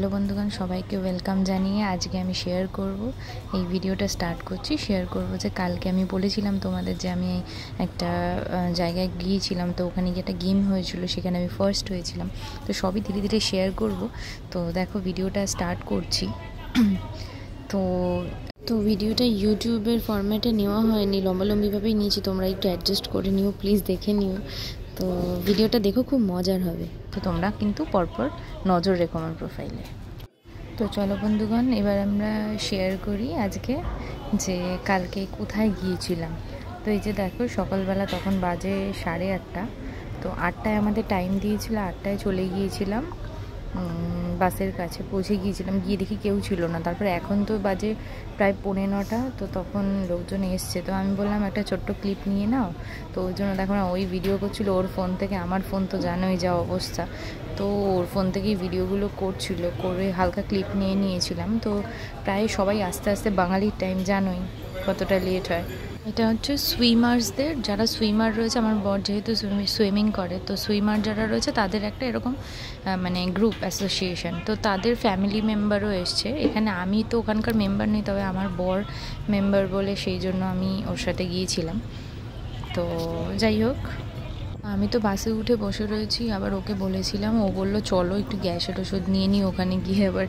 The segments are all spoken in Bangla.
হ্যালো বন্ধুগণ, সবাইকে ওয়েলকাম জানিয়ে আজকে আমি শেয়ার করব এই ভিডিওটা স্টার্ট করছি। শেয়ার করব যে কালকে আমি বলেছিলাম তোমাদের যে আমি একটা জায়গায় গিয়েছিলাম, তো ওখানে গিয়ে একটা গেম হয়েছিল, সেখানে আমি ফার্স্ট হয়েছিলাম। তো সবই ধীরে ধীরে শেয়ার করব। তো দেখো ভিডিওটা স্টার্ট করছি। তো ভিডিওটা ইউটিউবের ফরম্যাটে নেওয়া হয়নি, লম্বালম্বিভাবেই নিয়েছি, তোমরা একটু অ্যাডজাস্ট করে নিও, প্লিজ দেখে নিও। তো ভিডিওটা দেখো, খুব মজার হবে। তো তোমরা কিন্তু পরপর নজর রেখো আমার প্রোফাইলে। তো চলো বন্ধুগণ, এবার আমরা শেয়ার করি আজকে যে কালকে কোথায় গিয়েছিলাম। তো এই যে দেখো, সকালবেলা তখন বাজে 8:30। তো 8টায় আমাদের টাইম দিয়েছিল, 8টায় চলে গিয়েছিলাম, বাসের কাছে পৌঁছে গিয়েছিলাম। গিয়ে দেখি কেউ ছিল না। তারপরে এখন তো বাজে প্রায় 9:45। তো তখন লোকজন এসছে, তো আমি বললাম একটা ছোট্ট ক্লিপ নিয়ে নাও। তো ওই জন্য দেখো না, ওই ভিডিও করছিল ওর ফোন থেকে। আমার ফোন তো জানোই যা অবস্থা, তো ওর ফোন থেকেই ভিডিওগুলো করছিল, করে হালকা ক্লিপ নিয়ে নিয়েছিলাম। তো প্রায় সবাই আস্তে আস্তে, বাঙালির টাইম জানোই কতটা লেট হয়। এটা হচ্ছে সুইমার্সদের, যারা সুইমার রয়েছে, আমার বর যেহেতু সুইমিং করে, তো সুইমার যারা রয়েছে তাদের একটা এরকম মানে গ্রুপ অ্যাসোসিয়েশন। তো তাদের ফ্যামিলি মেম্বারও এসছে এখানে। আমি তো ওখানকার মেম্বার নেই, তবে আমার বর মেম্বার বলে সেই জন্য আমি ওর সাথে গিয়েছিলাম। তো যাই হোক, আমি তো বাসে উঠে বসে রয়েছি। আবার ওকে বলেছিলাম, ও বললো চলো একটু গ্যাসের ওষুধ নিয়ে নিই, ওখানে গিয়ে আবার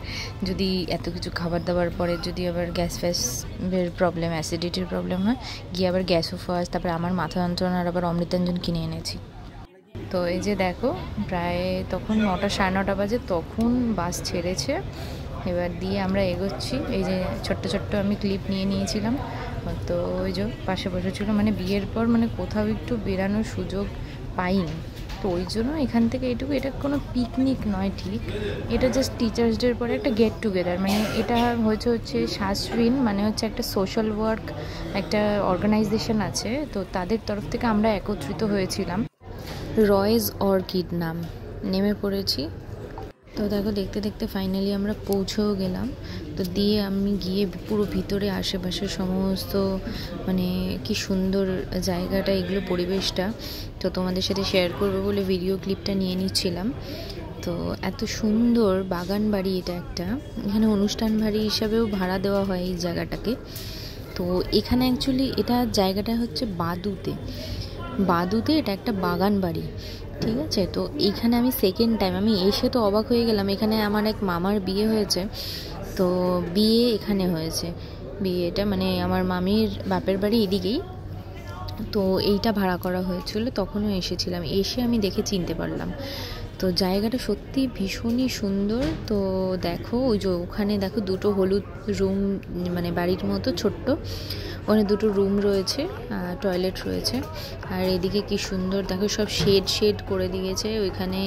যদি এত কিছু খাবার দাবার পরে যদি আবার গ্যাস ফ্যাসের প্রবলেম, অ্যাসিডিটির প্রবলেম হয়, গিয়ে আবার গ্যাসও ফার্স্ট। তারপরে আমার মাথা যন্ত্রণার আবার অমৃতাঞ্জন কিনে এনেছি। তো এই যে দেখো, প্রায় তখন 9টা 9:30 বাজে, তখন বাস ছেড়েছে। এবার দিয়ে আমরা এগোচ্ছি। এই যে ছোট্ট ছোট্ট আমি ক্লিপ নিয়ে নিয়েছিলাম। তো ওই যে পাশে বসেছিল, মানে বিয়ের পর মানে কোথাও একটু বেরানোর সুযোগ পাইনি, তো ওই জন্য এখান থেকে এটুকু। এটা কোনো পিকনিক নয় ঠিক, এটা জাস্ট টিচার্স ডের পরে একটা গেট টুগেদার। মানে এটা হচ্ছে শাসবিন, মানে হচ্ছে একটা সোশ্যাল ওয়ার্ক, একটা অর্গানাইজেশন আছে, তো তাদের তরফ থেকে আমরা একত্রিত হয়েছিলাম। রয়েজ অর্কিড নাম, নেমে পড়েছি। তো দেখো, দেখতে দেখতে ফাইনালি আমরা পৌঁছেও গেলাম। তো দিয়ে আমি গিয়ে পুরো ভিতরে আশেপাশে সমস্ত, মানে কি সুন্দর জায়গাটা, এগুলো পরিবেশটা তো তোমাদের সাথে শেয়ার করবো বলে ভিডিও ক্লিপটা নিয়ে নিচ্ছিলাম। তো এত সুন্দর বাগান বাড়ি, এটা একটা, এখানে অনুষ্ঠান বাড়ি হিসাবেও ভাড়া দেওয়া হয় এই জায়গাটাকে। তো এখানে অ্যাকচুয়ালি এটা জায়গাটা হচ্ছে বাদুতে এটা একটা বাগান বাড়ি, ঠিক আছে। তো এইখানে আমি সেকেন্ড টাইম আমি এসে তো অবাক হয়ে গেলাম। এখানে আমার এক মামার বিয়ে হয়েছে, তো বিয়ে এখানে হয়েছে। বিয়েটা মানে আমার মামির বাপের বাড়ি এদিকেই। তো এইটা ভাড়া করা হয়েছিল, তখনও এসেছিলাম, এসে আমি দেখে চিনতে পারলাম। তো জায়গাটা সত্যি ভীষণই সুন্দর। তো দেখো ওই যে ওখানে দেখো দুটো হলুদ রুম, মানে বাড়ির মতো ছোট্ট, ওখানে দুটো রুম রয়েছে, টয়লেট রয়েছে। আর এদিকে কি সুন্দর দেখো, সব শেড করে দিয়েছে। ওইখানে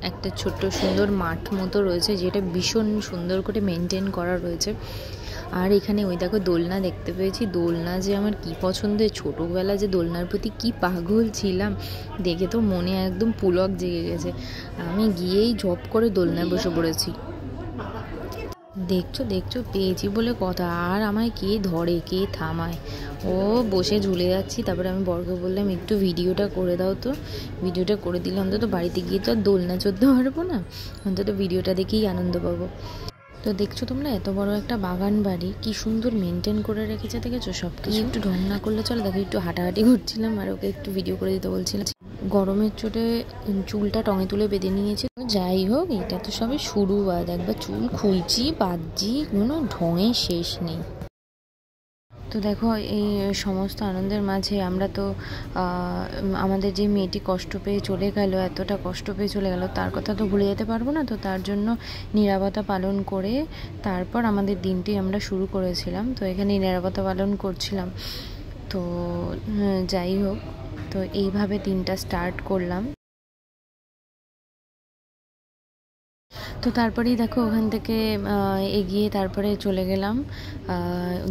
একটা ছোট্ট সুন্দর মাঠ মতো রয়েছে, যেটা ভীষণ সুন্দর করে মেনটেন করা রয়েছে। আর এখানে ওই দেখো দোলনা দেখতে পেয়েছি। দোলনা যে আমার কি পছন্দের, ছোটোবেলা যে দোলনার প্রতি কি পাগল ছিলাম, দেখে তো মনে একদম পুলক জেগে গেছে। আমি গিয়েই ঝপ করে দোলনায় বসে পড়েছি। দেখছো পেয়েছি বলে কথা, আর আমায় কে ধরে কে থামায়, ও বসে ঝুলে যাচ্ছি। তারপরে আমি বরকে বললাম একটু ভিডিওটা করে দাও। তো ভিডিওটা করে দিলে অন্তত বাড়িতে গিয়ে তো আর দোলনা চড়তে পারবো না, অন্তত ভিডিওটা দেখেই আনন্দ পাবো। তো দেখছো তোমরা, এত বড় একটা বাগান বাড়ি কি সুন্দর মেনটেন করে রেখেছে, দেখেছো সব কিছু। একটু ঢং না করলে চলো, দেখো একটু হাঁটাহাঁটি করছিলাম আর ওকে একটু ভিডিও করে দিতে বলছিলাম। গরমের চোটে চুলটা টঙে তুলে বেঁধে নিয়েছে। যাই হোক, এটা তো সবে শুরুয়াত, একবার চুল খুলছি বাঁধছি, কোনো ঢঙের শেষ নেই। তো দেখো, এই সমস্ত আনন্দের মাঝে আমরা তো আমাদের যে মেয়েটি কষ্ট পেয়ে চলে গেল, এতটা কষ্ট পেয়ে চলে গেল, তার কথা তো ভুলে যেতে পারবো না। তো তার জন্য নীরবতা পালন করে তারপর আমাদের দিনটি আমরা শুরু করেছিলাম। তো এখানে নীরবতা পালন করছিলাম। তো যাই হোক, তো এইভাবে দিনটা স্টার্ট করলাম। তো তারপরেই দেখো ওখান থেকে এগিয়ে তারপরে চলে গেলাম।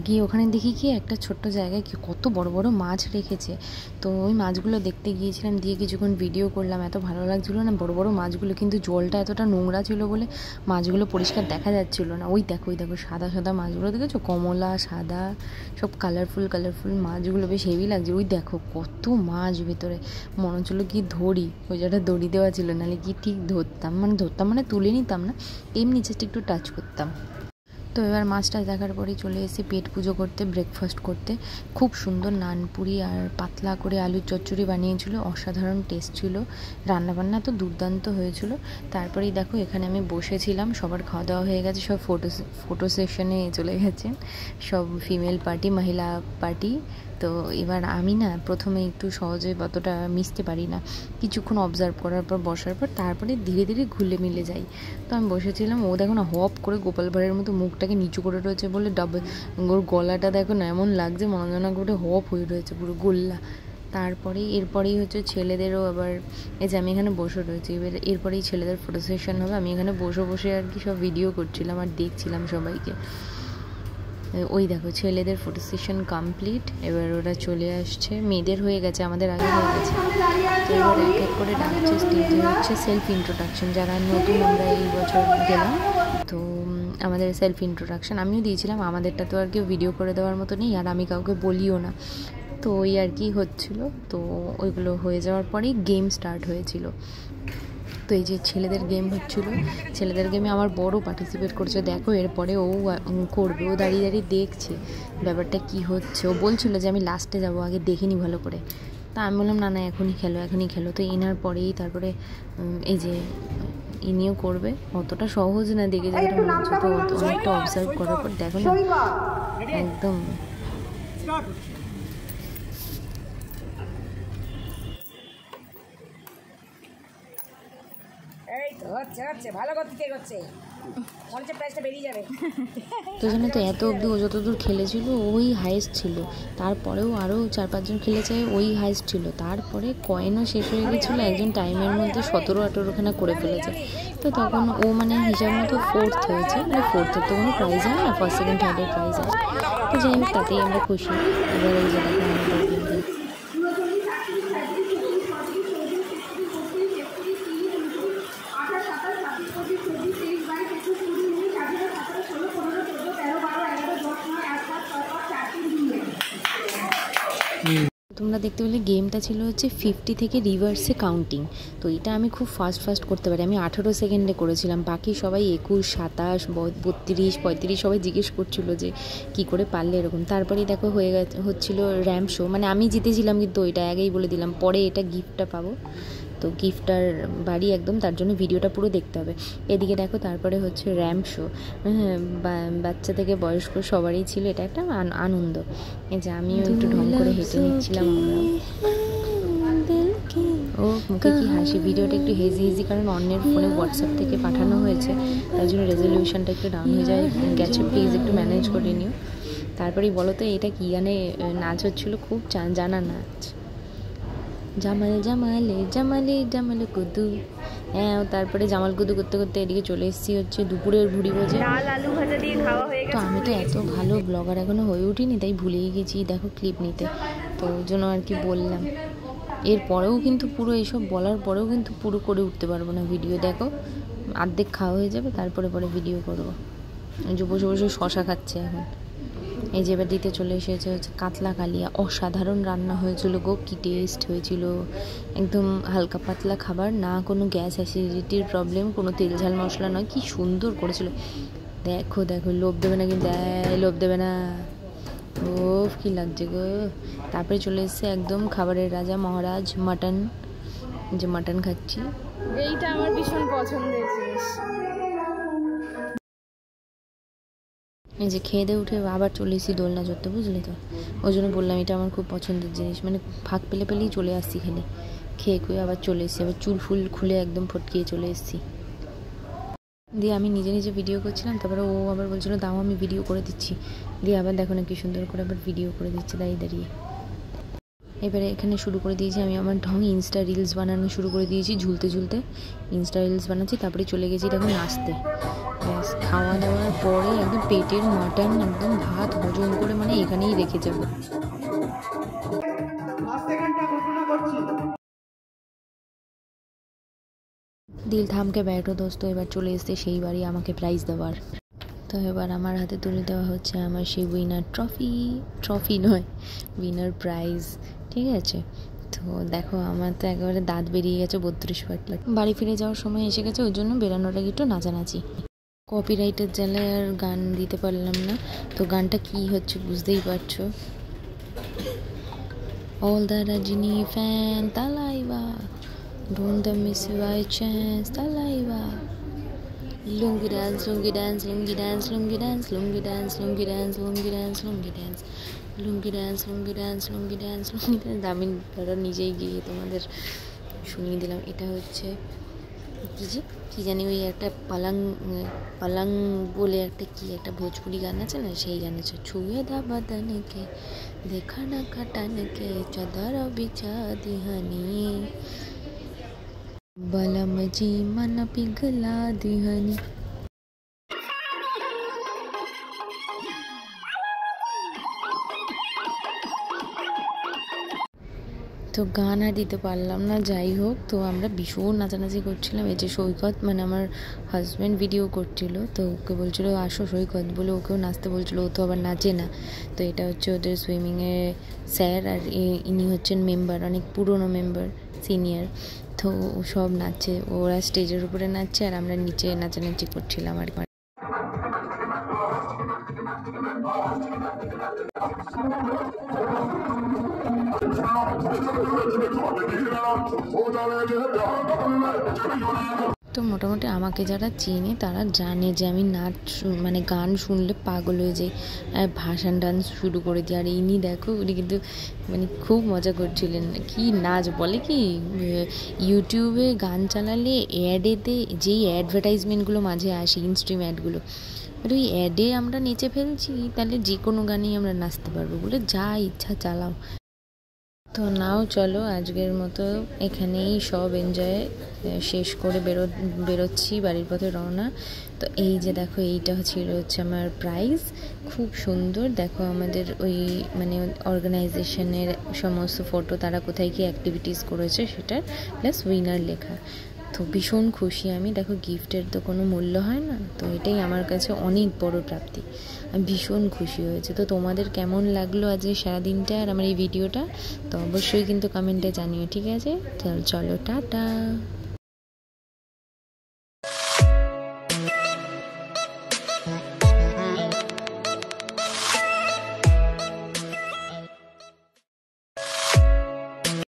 গিয়ে ওখানে দেখি কি একটা ছোট্ট জায়গায় কি কত বড় বড় মাছ রেখেছে। তো ওই মাছগুলো দেখতে গিয়েছিলাম, দিয়ে কিছুক্ষণ ভিডিও করলাম। এত ভালো লাগছিলো না বড় বড় মাছগুলো, কিন্তু জলটা এতটা নোংরা ছিল বলে মাছগুলো পরিষ্কার দেখা যাচ্ছিলো না। ওই দেখো সাদা সাদা মাছগুলো দেখেছো, কমলা সাদা সব কালারফুল মাছগুলো, বেশ হেভি লাগছে। ওই দেখো কত মাছ ভেতরে, মনে হচ্ছিলো কি ধরি, ওই জায়গাটা দড়ি দেওয়া ছিল, নাহলে কি ঠিক ধরতাম মানে তুলে নিতাম, করতাম না, এমনি জাস্ট একটু টাচ করতাম। তো এবার মাছটা দেখার পরেই চলে এসেছি পেট পুজো করতে, ব্রেকফাস্ট করতে। খুব সুন্দর নানপুরি আর পাতলা করে আলুর চচ্চড়ি বানিয়েছিল, অসাধারণ টেস্ট ছিল, রান্নাবান্না তো দুর্দান্ত হয়েছিল। তারপরেই দেখো এখানে আমি বসেছিলাম, সবার খাওয়া দাওয়া হয়ে গেছে, সব ফটো সেশনে চলে গেছেন, সব ফিমেল পার্টি, মহিলা পার্টি। তো এবার আমি না প্রথমে একটু সহজে অতটা মিশতে পারি না, কিছুক্ষণ অবজার্ভ করার পর বসার পর তারপরে ধীরে ধীরে ঘুলে মিলে যাই। তো আমি বসেছিলাম, ও দেখো না হপ করে গোপাল ভাঁড়ের মতো মুখটাকে নিচু করে রয়েছে বলে ডাবল, ওর গলাটা দেখো না এমন লাগছে মনোজনা করে হপ হয়ে রয়েছে পুরো গোল্লা। তারপরে এরপরেই হচ্ছে ছেলেদেরও আবার, এই যে আমি এখানে বসে রয়েছি, এবার এরপরেই ছেলেদের ফটো সেশন হবে। আমি এখানে বসে বসে আর কি সব ভিডিও করছিলাম আর দেখছিলাম সবাইকে। ওই দেখো ছেলেদের ফটো সেশন কমপ্লিট, এবার ওরা চলে আসছে, মেয়েদের হয়ে গেছে, আমাদের আগে হয়ে গেছে। তো এবার এক এক করে ডাকছে, স্টেজে হচ্ছে সেলফ ইন্ট্রোডাকশন, যারা নতুন আমরা এই বছর গেলাম তো আমাদের সেলফ ইন্ট্রোডাকশন আমিও দিয়েছিলাম, আমাদেরটা তো আর কেউ ভিডিও করে দেওয়ার মতো নেই, আর আমি কাউকে বলিও না, তো ওই আর কি হচ্ছিলো। তো ওইগুলো হয়ে যাওয়ার পরেই গেম স্টার্ট হয়েছিল। তো এই যে ছেলেদের গেম হচ্ছিলো, ছেলেদের গেমে আমার বড় পার্টিসিপেট করছে, দেখো এরপরে ও করবে, ও দাঁড়িয়ে দাঁড়িয়ে দেখছে ব্যাপারটা কি হচ্ছে। ও বলছিল যে আমি লাস্টে যাব, আগে দেখিনি ভালো করে। তা আমি বললাম না না এখনই খেলো, এখনই খেলো। তো এনার পরেই তারপরে এই যে ইনিও করবে, অতটা সহজ না দেখে যাবে মনে হচ্ছে। তো অনেকটা অবজার্ভ করার পর দেখো না একদম তো জানো তো এত অবধি ও যতদূর খেলেছিল ওই হাইস্ট ছিল, তারপরেও আরও 4-5 জন খেলেছে, ওই হাইস্ট ছিল। তারপরে কয়েনও শেষ হয়ে গেছিলো, একজন টাইমের মধ্যে 17-18খানা করে ফেলেছে। তো তখন ও মানে হিসাব মতো 4th হয়েছে, মানে 4th-এর তো কোনো প্রাইজ হয় না, 1st, 2nd, 3rd-এর প্রাইজ হয়। তো যাই হোক তাতেই আমরা খুশি। এবার এই যে দেখো আমাদের তোমরা দেখতে পেলে গেমটা ছিল হচ্ছে 50 থেকে রিভার্সে কাউন্টিং। তো এটা আমি খুব ফাস্ট করতে পারি, আমি 18 সেকেন্ডে করেছিলাম, বাকি সবাই 21, 27, 32, 35 সবাই জিজ্ঞেস করছিল যে কি করে পারলে এরকম। তারপরেই দেখো হয়ে হচ্ছিল র্যাম্প শো, মানে আমি জিতেছিলাম কিন্তু ওইটা আগেই বলে দিলাম, পরে এটা গিফটটা পাবো। তো গিফটার বাড়ি একদম, তার জন্য ভিডিওটা পুরো দেখতে হবে। এদিকে দেখো তারপরে হচ্ছে র্যাম্প শো, বাচ্চা থেকে বয়স্ক সবারই ছিল, এটা একটা আনন্দ। এই যে আমিও একটু ঢং করে হেঁটে নিচ্ছিলাম। ও মুখে কি হাসি, ভিডিওটা একটু হেজি, কারণ অন্যের ফোনে হোয়াটসঅ্যাপ থেকে পাঠানো হয়েছে, তার জন্য রেজলিউশনটা একটু ডাউন হয়ে যায় গেছে, প্লিজ একটু ম্যানেজ করে নিও। তারপরেই বলো তো এটা কী গানে নাচ হচ্ছিলো, খুব জানা নাচ, জামাল জামালে জামালে জামাল কুদু। হ্যাঁ, তারপরে জামাল কুদু করতে করতে এদিকে চলে এসেছি হচ্ছে দুপুরের ভুড়ি ভোজে। আলু ভাজা দিয়ে খাওয়া হয়ে গেছে। তো আমি তো এত ভালো ব্লগার এখনো হয়ে উঠিনি, তাই ভুলেই গেছি দেখো ক্লিপ নিতে, তো ওই জন্য আর কি বললাম। এরপরেও কিন্তু পুরো এইসব বলার পরেও কিন্তু পুরো করে উঠতে পারবো না ভিডিও, দেখো অর্ধেক খাওয়া হয়ে যাবে, তারপরে ভিডিও করবো। যে বসে বসে শশা খাচ্ছে এখন। এই যে এবার দিতে চলে এসেছে হচ্ছে কাতলা কালিয়া, অসাধারণ রান্না হয়েছিল গো, কি টেস্ট হয়েছিল, একদম হালকা পাতলা খাবার, না কোনো গ্যাস অ্যাসিডিটির প্রবলেম, কোনো তেল ঝাল মশলা নয়, কি সুন্দর করেছিল। দেখো লোভ দেবে না কিন্তু, লোভ দেবে না, ও কি লাগছে গো। তারপরে চলে এসছে একদম খাবারের রাজা মহারাজ মাটন, যে মাটন খাচ্ছি, এইটা আমার ভীষণ পছন্দের জিনিস। এই যে খেয়ে দিয়ে উঠে আবার চলে এসেছি দোলনা চড়তে, বুঝলি তো, ওই জন্য বললাম এটা আমার খুব পছন্দের জিনিস, মানে ফাঁক পেলেই চলে আসছি, খেয়ে খুয়ে আবার চলে এসেছি, আবার চুল ফুল খুলে একদম ফটকিয়ে চলে এসেছি। দিয়ে আমি নিজে ভিডিও করছিলাম, তারপরে ও আবার বলছিল দাও আমি ভিডিও করে দিচ্ছি, দিয়ে আবার দেখো না কি সুন্দর করে আবার ভিডিও করে দিচ্ছে দাঁড়িয়ে। এবারে এখানে শুরু করে দিয়েছি আমি আমার ঢং, ইনস্টা রিলস বানানো শুরু করে দিয়েছি, ঝুলতে ইনস্টা রিলস বানাচ্ছি। তারপরে চলে গেছি দেখো নাচতে। ব্যাস খাওয়া দাওয়ার পরে একদম পেটের মাটন একদম ভাত হজম করে মানে এখানেই রেখে যাবো। দিল থামকে बैठो दोस्तों, এবার চলে এসছে সেই বাড়ি আমাকে প্রাইজ দেওয়ার। তো এবার আমার হাতে তুলে দেওয়া হচ্ছে আমার সেই উইনার ট্রফি নয়, উইনার প্রাইজ, ঠিক আছে। তো তো দেখো আমার তো একেবারে দাঁত বেরিয়ে গেছে 32 ফাটলা। বাড়ি ফিরে যাওয়ার সময় এসে গেছে, ওই জন্য বেরানোর আগে একটু নাচানাচি। কপিরাইটের জ্বালায় আর গান দিতে পারলাম না, তো গানটা কি হচ্ছে বুঝতেই পারছো। All the Rajini fan Talaiva, don't miss by chance Talaiva. Lungi dance, lungi dance, lungi dance, lungi dance, lungi dance, lungi dance, lungi dance, lungi dance, lungi dance, lungi dance, lungi dance, lungi dance. আমি ধরো নিজেই গিয়ে তোমাদের শুনিয়ে দিলাম। এটা হচ্ছে কি জানি ওই একটা পালাং বলে একটা কি একটা ভোজপুরি গান আছে না, সেই গান আছে। ছুঁয়ে দা বদনকে দেখা না কাটানকে চাদর বিছা দিহানি बलम जी मन पिघला दिहनी। তো গান আর দিতে পারলাম না, যাই হোক। তো আমরা ভীষণ নাচানাচি করছিলাম। এই যে সৈকত মানে আমার হাজব্যান্ড ভিডিও করছিল, তো ওকে বলছিল আসো সৈকত বলে, ওকেও নাচতে বলছিল, ও তো আবার নাচে না। তো এটা হচ্ছে ওদের সুইমিংয়ের স্যার, আর ইনি হচ্ছেন মেম্বার, অনেক পুরনো মেম্বার, সিনিয়র। তো সব নাচছে, ওরা স্টেজের উপরে নাচছে আর আমরা নিচে নাচানাচি করছিলাম আর কি। তো মোটামুটি আমাকে যারা চেনে তারা জানে যে আমি নাচ মানে গান শুনলে পাগল হয়ে যাই, আর ভাসান ডান্স শুরু করে দিই। আর ইনি দেখো উনি কিন্তু মানে খুব মজা করছিলেন। কি নাচ বলে কি, ইউটিউবে গান চালালে অ্যাডেতে যেই অ্যাডভার্টাইজমেন্টগুলো মাঝে আসে, ইনস্ট্রিম অ্যাডগুলো, আর ওই অ্যাডে আমরা নেচে ফেলছি, তাহলে যে কোনো গানেই আমরা নাচতে পারবো, বলে যা ইচ্ছা চালাও। তো নাও চলো আজকের মতো এখানেই সব এনজয় শেষ করে বেরোচ্ছি, বাড়ির পথে রওনা। তো এই যে দেখো এইটা হচ্ছে আমার প্রাইজ, খুব সুন্দর। দেখো আমাদের ওই মানে অর্গানাইজেশনের সমস্ত ফটো, তারা কোথায় কি অ্যাক্টিভিটিস করেছে সেটার, প্লাস উইনার লেখা। তো ভীষণ খুশি আমি। দেখো গিফটের তো কোনো মূল্য হয় না, তো এটাই আমার কাছে অনেক বড় প্রাপ্তি। আমি ভীষণ খুশি হয়েছে। তো তোমাদের কেমন লাগলো আজকে সারাদিনটা আর আমার এই ভিডিওটা, তো অবশ্যই কিন্তু কমেন্টে জানিও, ঠিক আছে? চলো টাটা।